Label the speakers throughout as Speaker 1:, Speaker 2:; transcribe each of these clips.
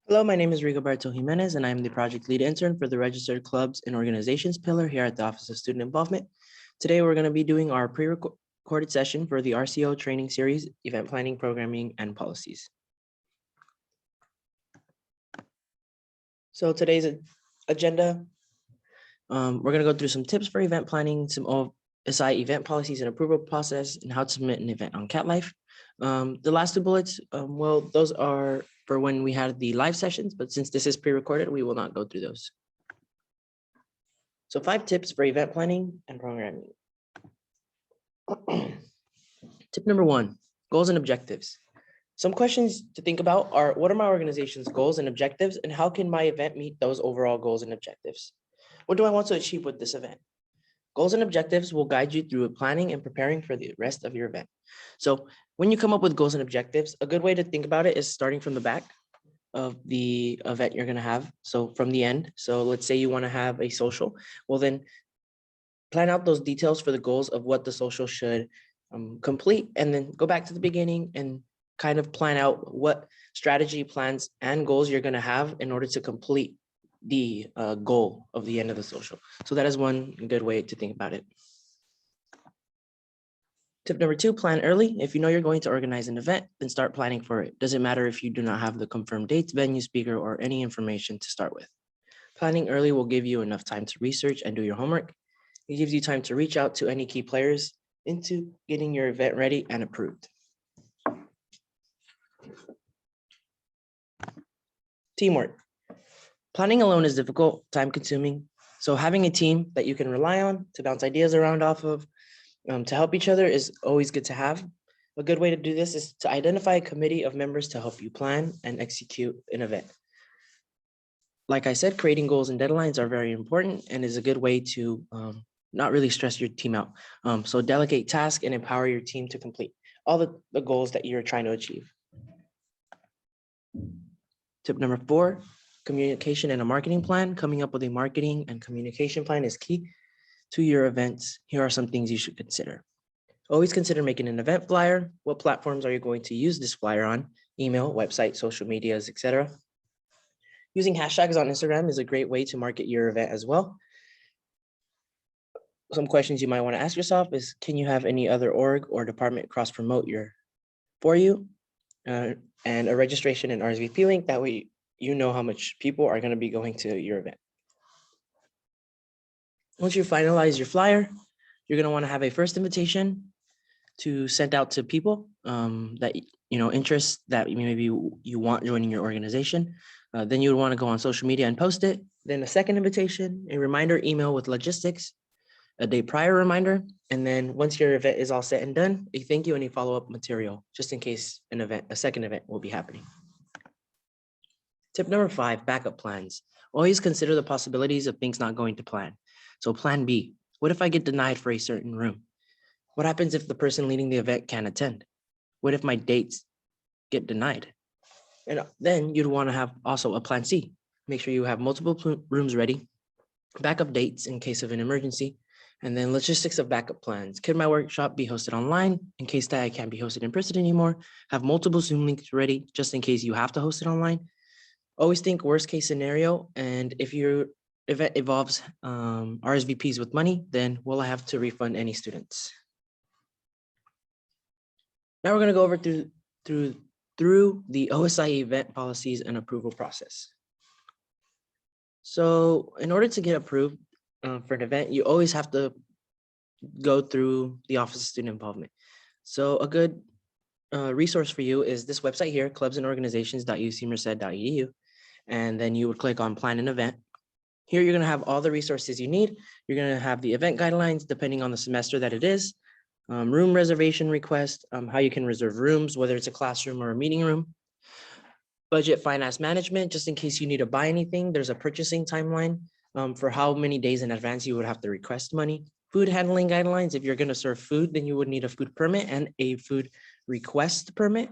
Speaker 1: Hello, my name is Rigoberto Jimenez, and I am the project lead intern for the Registered Clubs and Organizations pillar here at the Office of Student Involvement. Today, we're going to be doing our pre-recorded session for the RCO training series, event planning, programming, and policies. So today's agenda, we're going to go through some tips for event planning, some OSI event policies and approval process, and how to submit an event on CatLife. The last two bullets, well, those are for when we had the live sessions, but since this is pre-recorded, we will not go through those. So 5 tips for event planning and programming. Tip number 1, goals and objectives. Some questions to think about are, what are my organization's goals and objectives, and how can my event meet those overall goals and objectives? What do I want to achieve with this event? Goals and objectives will guide you through planning and preparing for the rest of your event. So when you come up with goals and objectives, a good way to think about it is starting from the back of the event you're going to have. So from the end. So let's say you want to have a social. Well, then plan out those details for the goals of what the social should complete, and then go back to the beginning and kind of plan out what strategy, plans, and goals you're going to have in order to complete the goal of the end of the social. So that is one good way to think about it. Tip number 2, plan early. If you know you're going to organize an event, then start planning for it. Doesn't matter if you do not have the confirmed dates, venue, speaker, or any information to start with. Planning early will give you enough time to research and do your homework. It gives you time to reach out to any key players into getting your event ready and approved. Teamwork. Planning alone is difficult, time-consuming. So having a team that you can rely on to bounce ideas around off of, to help each other is always good to have. A good way to do this is to identify a committee of members to help you plan and execute an event. Like I said, creating goals and deadlines are very important and is a good way to not really stress your team out. So delegate tasks and empower your team to complete all the goals that you're trying to achieve. Tip number 4, communication and a marketing plan. Coming up with a marketing and communication plan is key to your events. Here are some things you should consider. Always consider making an event flyer. What platforms are you going to use this flyer on? Email, website, social medias, etc. Using hashtags on Instagram is a great way to market your event as well. Some questions you might want to ask yourself is, can you have any other org or department cross-promote for you? And a registration and RSVP link. That way you know how much people are going to be going to your event. Once you finalize your flyer, you're going to want to have a first invitation to send out to people that interests that maybe you want joining your organization. Then you would want to go on social media and post it. Then a second invitation, a reminder email with logistics, a day prior reminder, and then once your event is all set and done, a thank you and a follow-up material, just in case a second event will be happening. Tip number 5, backup plans. Always consider the possibilities of things not going to plan. So plan B, what if I get denied for a certain room? What happens if the person leading the event can't attend? What if my dates get denied? And then you'd want to have also a plan C. Make sure you have multiple rooms ready, backup dates in case of an emergency, and then logistics of backup plans. Could my workshop be hosted online in case that I can't be hosted in person anymore? Have multiple Zoom links ready just in case you have to host it online. Always think worst case scenario, and if your event involves RSVPs with money, then will I have to refund any students? Now we're going to go over through the OSI event policies and approval process. So in order to get approved for an event, you always have to go through the Office of Student Involvement. So a good resource for you is this website here, clubsandorganizations.ucmerced.edu. And then you would click on plan an event. Here, you're going to have all the resources you need. You're going to have the event guidelines, depending on the semester that it is, room reservation request, how you can reserve rooms, whether it's a classroom or a meeting room, budget finance management, just in case you need to buy anything. There's a purchasing timeline for how many days in advance you would have to request money. Food handling guidelines. If you're going to serve food, then you would need a food permit and a food request permit.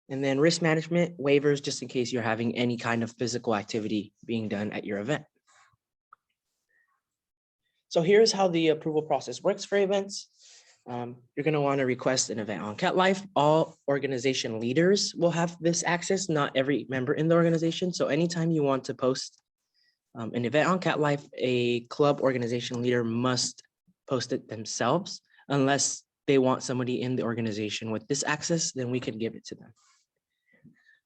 Speaker 1: And then risk management waivers, just in case you're having any kind of physical activity being done at your event. So here's how the approval process works for events. You're going to want to request an event on Cat Life. All organization leaders will have this access, not every member in the organization. So anytime you want to post an event on Cat Life, a club organization leader must post it themselves. Unless they want somebody in the organization with this access, then we can give it to them.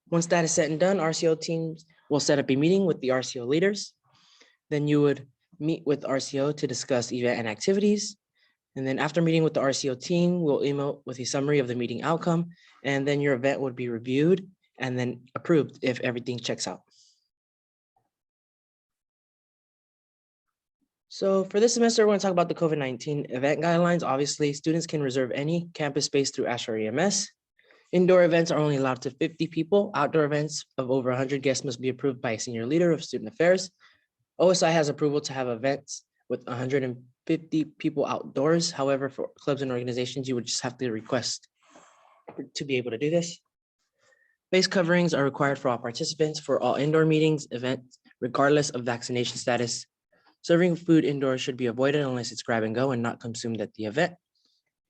Speaker 1: Once that is said and done, RCO teams will set up a meeting with the RCO leaders. Then you would meet with RCO to discuss event and activities. And then after meeting with the RCO team, we'll email with a summary of the meeting outcome, and then your event would be reviewed and then approved if everything checks out. So for this semester, we're going to talk about the COVID-19 event guidelines. Obviously, students can reserve any campus space through Ashore EMS. Indoor events are only allowed to 50 people. Outdoor events of over 100 guests must be approved by a senior leader of student affairs. OSI has approval to have events with 150 people outdoors. However, for clubs and organizations, you would just have to request to be able to do this. Face coverings are required for all participants for all indoor meetings, events, regardless of vaccination status. Serving food indoors should be avoided unless it's grab and go and not consumed at the event.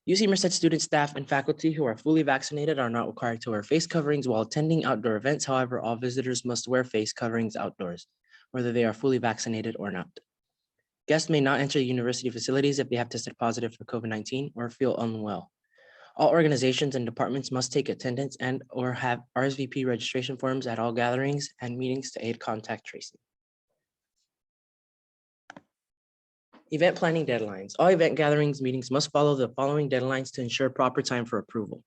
Speaker 1: UC Merced student, staff, and faculty who are fully vaccinated are not required to wear face coverings while attending outdoor events. However, all visitors must wear face coverings outdoors, whether they are fully vaccinated or not. Guests may not enter university facilities if they have tested positive for COVID-19 or feel unwell. All organizations and departments must take attendance and or have RSVP registration forms at all gatherings and meetings to aid contact tracing. Event planning deadlines. All event gatherings meetings must follow the following deadlines to ensure proper time for approval.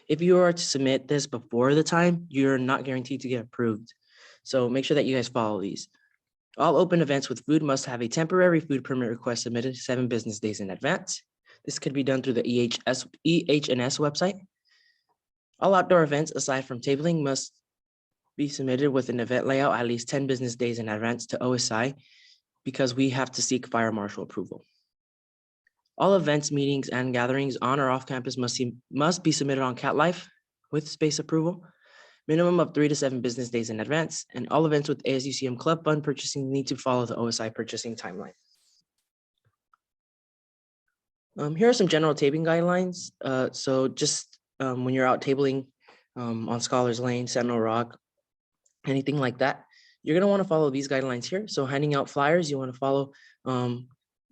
Speaker 1: If you are to submit this before the time, you're not guaranteed to get approved. So make sure that you guys follow these. All open events with food must have a temporary food permit request submitted 7 business days in advance. This could be done through the EH&S website. All outdoor events, aside from tabling, must be submitted with an event layout at least 10 business days in advance to OSI because we have to seek fire marshal approval. All events, meetings, and gatherings on or off campus must be submitted on Cat Life with space approval. Minimum of 3 to 7 business days in advance, and all events with ASUCM Club Fund purchasing need to follow the OSI purchasing timeline. Here are some general tabling guidelines. So just when you're out tabling on Scholars Lane, Sentinel Rock, anything like that, you're going to want to follow these guidelines here. So handing out flyers, you want to follow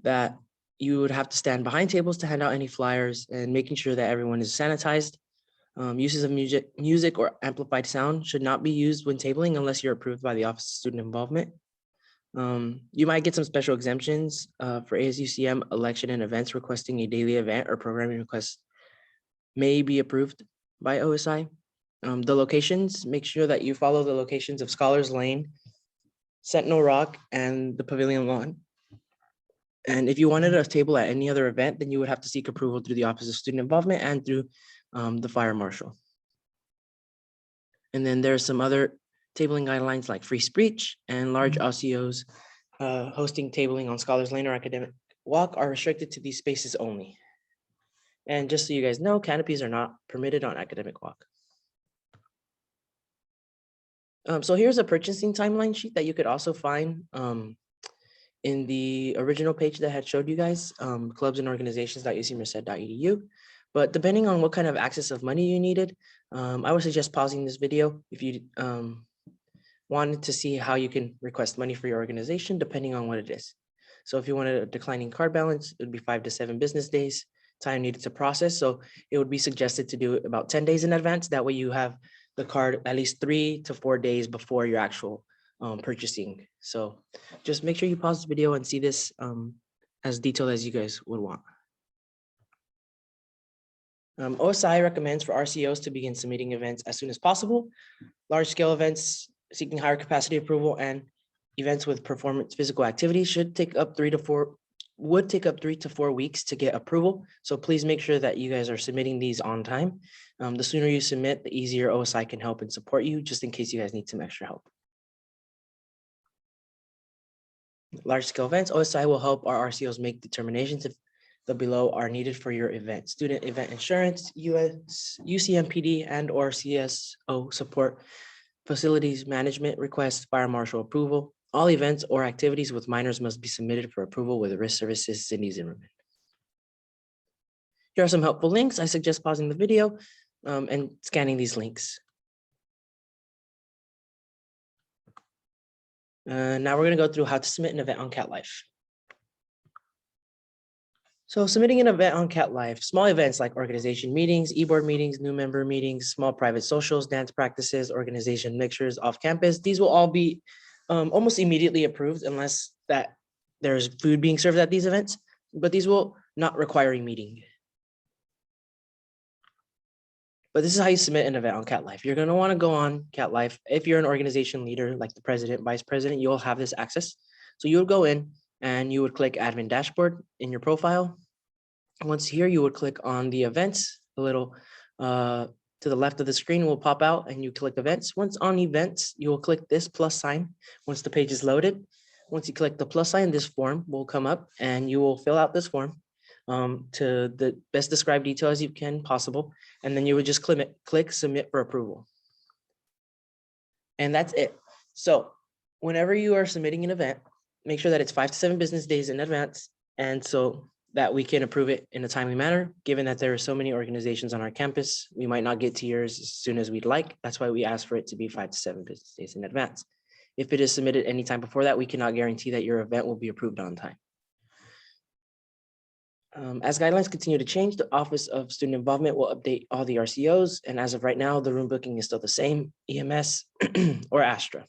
Speaker 1: that you would have to stand behind tables to hand out any flyers and making sure that everyone is sanitized. Uses of music or amplified sound should not be used when tabling unless you're approved by the Office of Student Involvement. You might get some special exemptions for ASUCM election and events requesting a daily event or programming request may be approved by OSI. The locations, make sure that you follow the locations of Scholars Lane, Sentinel Rock, and the Pavilion Lawn. And if you wanted a table at any other event, then you would have to seek approval through the Office of Student Involvement and through the fire marshal. And then there's some other tabling guidelines like free speech and large RCOs hosting tabling on Scholars Lane or Academic Walk are restricted to these spaces only. And just so you guys know, canopies are not permitted on Academic Walk. So here's a purchasing timeline sheet that you could also find in the original page that I had showed you guys, clubs and organizations.ucmerced.edu. But depending on what kind of access of money you needed, I would suggest pausing this video if you wanted to see how you can request money for your organization, depending on what it is. So if you wanted a declining card balance, it would be 5 to 7 business days, time needed to process. So it would be suggested to do it about 10 days in advance. That way you have the card at least 3 to 4 days before your actual purchasing. So just make sure you pause the video and see this as detailed as you guys would want. OSI recommends for RCOs to begin submitting events as soon as possible. Large scale events seeking higher capacity approval and events with performance physical activities should take up 3 to 4 weeks to get approval. So please make sure that you guys are submitting these on time. The sooner you submit, the easier OSI can help and support you, just in case you guys need some extra help. Large scale events, OSI will help our RCOs make determinations if the below are needed for your event. Student event insurance, UCMPD and or CSO support, facilities management requests, fire marshal approval. All events or activities with minors must be submitted for approval with risk services, Cindy Zimmerman. Here are some helpful links. I suggest pausing the video and scanning these links. Now we're going to go through how to submit an event on Cat Life. So submitting an event on Cat Life, small events like organization meetings, e-board meetings, new member meetings, small private socials, dance practices, organization mixtures off campus, these will all be almost immediately approved unless that there's food being served at these events, but these will not require a meeting. But this is how you submit an event on Cat Life. You're going to want to go on Cat Life. If you're an organization leader, like the president, vice president, you'll have this access. So you would go in and you would click admin dashboard in your profile. Once here, you would click on the events. A little to the left of the screen will pop out and you click events. Once on events, you will click this plus sign once the page is loaded. Once you click the plus sign, this form will come up and you will fill out this form to the best described detail as you can possible. And then you would just click submit for approval. And that's it. So whenever you are submitting an event, make sure that it's 5 to 7 business days in advance. And so that we can approve it in a timely manner, given that there are so many organizations on our campus, we might not get to yours as soon as we'd like. That's why we ask for it to be 5 to 7 business days in advance. If it is submitted anytime before that, we cannot guarantee that your event will be approved on time. As guidelines continue to change, the Office of Student Involvement will update all the RCOs. And as of right now, the room booking is still the same, EMS or Astra. If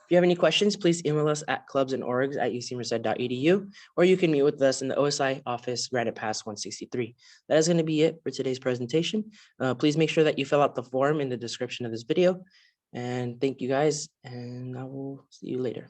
Speaker 1: you have any questions, please email us at clubsandorgs@ucmerced.edu, or you can meet with us in the OSI office, Granite Pass 163. That is going to be it for today's presentation. Please make sure that you fill out the form in the description of this video. And thank you guys, and I will see you later.